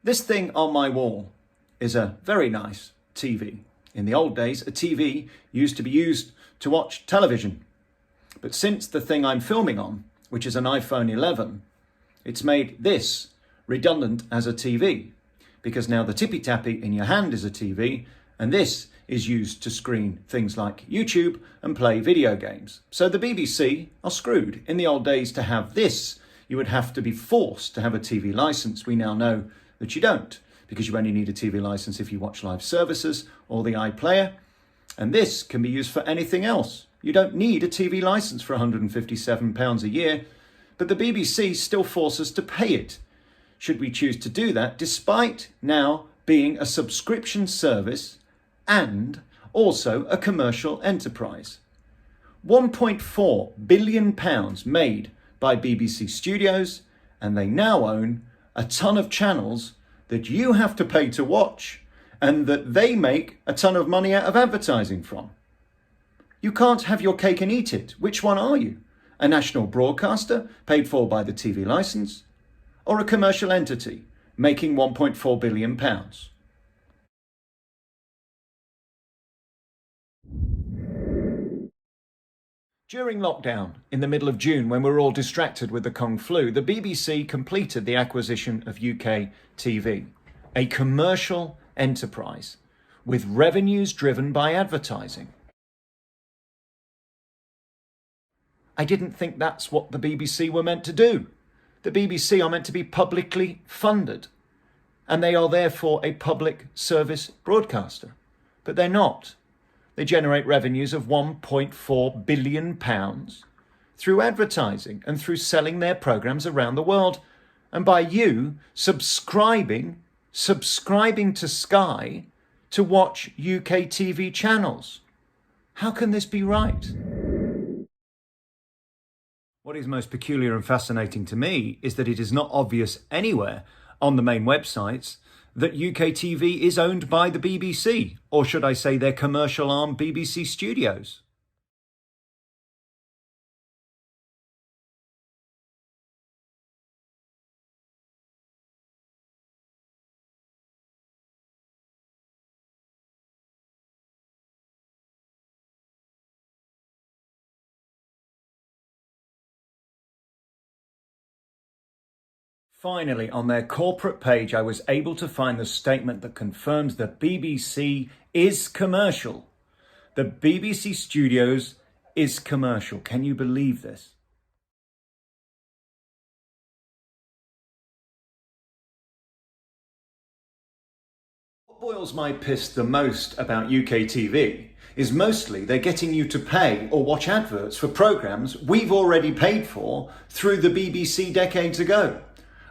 This thing on my wall is a very nice TV. In the old days, a TV used to be used to watch television. But since the thing I'm filming on, which is an iPhone 11, it's made this redundant as a TV, because now the tippy-tappy in your hand is a TV, and this is used to screen things like YouTube and play video games. So the BBC are screwed. In the old days, to have this, you would have to be forced to have a TV license. We now know that you don't, because you only need a TV license if you watch live services or the iPlayer. And this can be used for anything else. You don't need a TV license for £157 a year, but the BBC still force us to pay it, should we choose to do that, despite now being a subscription service and also a commercial enterprise. £1.4 billion made by BBC Studios, and they now own a ton of channels that you have to pay to watch and that they make a ton of money out of advertising from. You can't have your cake and eat it. Which one are you? A national broadcaster paid for by the TV license, or a commercial entity making £1.4 billion? During lockdown, in the middle of June, when we were all distracted with the Kung flu, the BBC completed the acquisition of UK TV, a commercial enterprise with revenues driven by advertising. I didn't think that's what the BBC were meant to do. The BBC are meant to be publicly funded, and they are therefore a public service broadcaster, but they're not. They generate revenues of £1.4 billion through advertising and through selling their programmes around the world. And by you subscribing to Sky to watch UK TV channels. How can this be right? What is most peculiar and fascinating to me is that it is not obvious anywhere on the main websites that UK TV is owned by the BBC, or should I say their commercial arm, BBC Studios. Finally, on their corporate page, I was able to find the statement that confirms the BBC is commercial. The BBC Studios is commercial. Can you believe this? What boils my piss the most about UK TV is mostly they're getting you to pay or watch adverts for programmes we've already paid for through the BBC decades ago.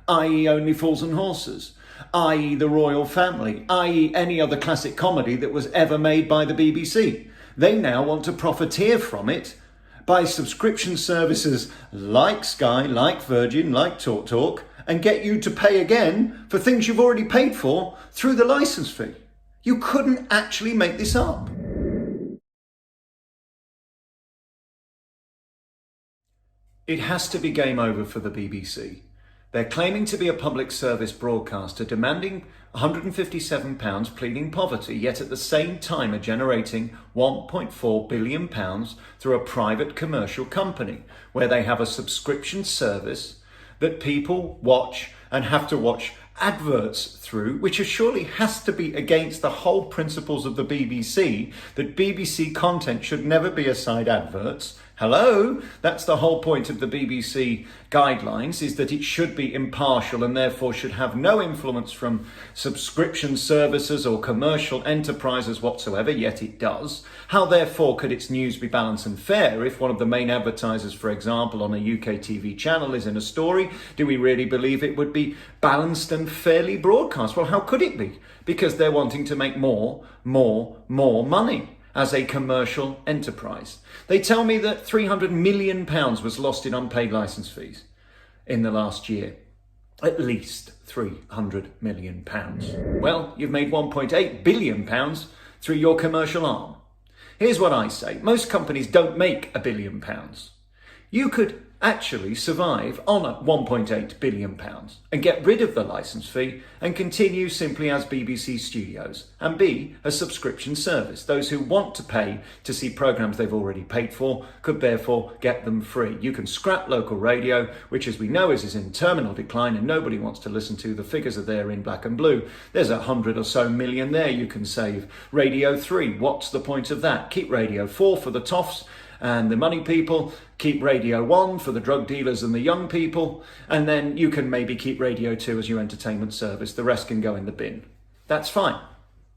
i.e. Only Fools and Horses, i.e. The Royal Family, i.e. any other classic comedy that was ever made by the BBC. They now want to profiteer from it by subscription services like Sky, like Virgin, like TalkTalk, and get you to pay again for things you've already paid for through the licence fee. You couldn't actually make this up. It has to be game over for the BBC. They're claiming to be a public service broadcaster, demanding £157 pleading poverty, yet at the same time are generating £1.4 billion through a private commercial company where they have a subscription service that people watch and have to watch adverts through, which surely has to be against the whole principles of the BBC, that BBC content should never be aside adverts. Hello? That's the whole point of the BBC guidelines, is that it should be impartial and therefore should have no influence from subscription services or commercial enterprises whatsoever, yet it does. How therefore could its news be balanced and fair if one of the main advertisers, for example, on a UK TV channel is in a story? Do we really believe it would be balanced and fairly broadcast? Well, how could it be? Because they're wanting to make more money as a commercial enterprise. They tell me that £300 million was lost in unpaid licence fees in the last year. At least £300 million. Well, you've made £1.8 billion through your commercial arm. Here's what I say. Most companies don't make £1 billion. You could actually survive on £1.8 billion and get rid of the licence fee and continue simply as BBC Studios and be a subscription service. Those who want to pay to see programmes they've already paid for could therefore get them free. You can scrap local radio, which as we know is in terminal decline and nobody wants to listen to. The figures are there in black and blue. There's 100 or so million there you can save. Radio 3, what's the point of that? Keep Radio 4 for the toffs and the money people, keep Radio 1 for the drug dealers and the young people, and then you can maybe keep Radio 2 as your entertainment service. The rest can go in the bin. That's fine.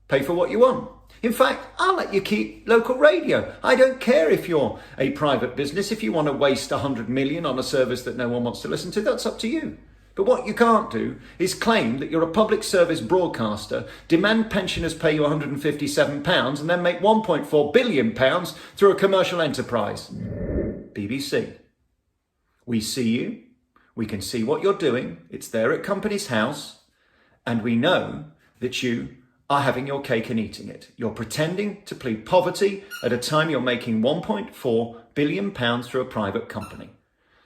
Pay for what you want. In fact, I'll let you keep local radio. I don't care if you're a private business. If you want to waste 100 million on a service that no one wants to listen to, that's up to you. But what you can't do is claim that you're a public service broadcaster, demand pensioners pay you £157 and then make £1.4 billion through a commercial enterprise. BBC. We see you, we can see what you're doing, it's there at Companies House, and we know that you are having your cake and eating it. You're pretending to plead poverty at a time you're making £1.4 billion through a private company.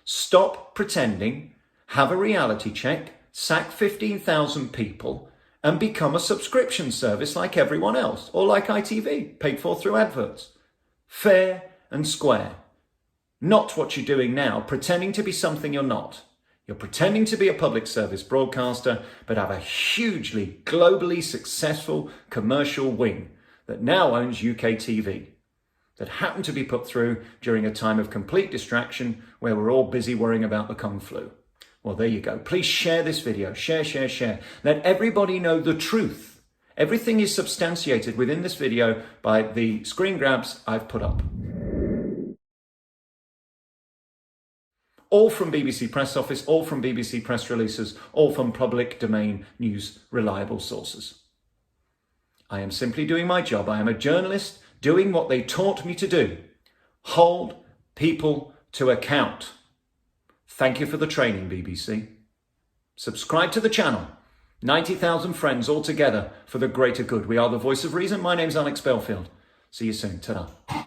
Stop pretending. Have a reality check, sack 15,000 people and become a subscription service like everyone else, or like ITV, paid for through adverts. Fair and square. Not what you're doing now, pretending to be something you're not. You're pretending to be a public service broadcaster, but have a hugely globally successful commercial wing that now owns UK TV, that happened to be put through during a time of complete distraction where we're all busy worrying about the Kung flu. Well, there you go. Please share this video. Share. Let everybody know the truth. Everything is substantiated within this video by the screen grabs I've put up. All from BBC Press Office, all from BBC press releases, all from public domain news reliable sources. I am simply doing my job. I am a journalist doing what they taught me to do. Hold people to account. Thank you for the training, BBC. Subscribe to the channel. 90,000 friends all together for the greater good. We are the voice of reason. My name's Alex Belfield. See you soon. Ta-da.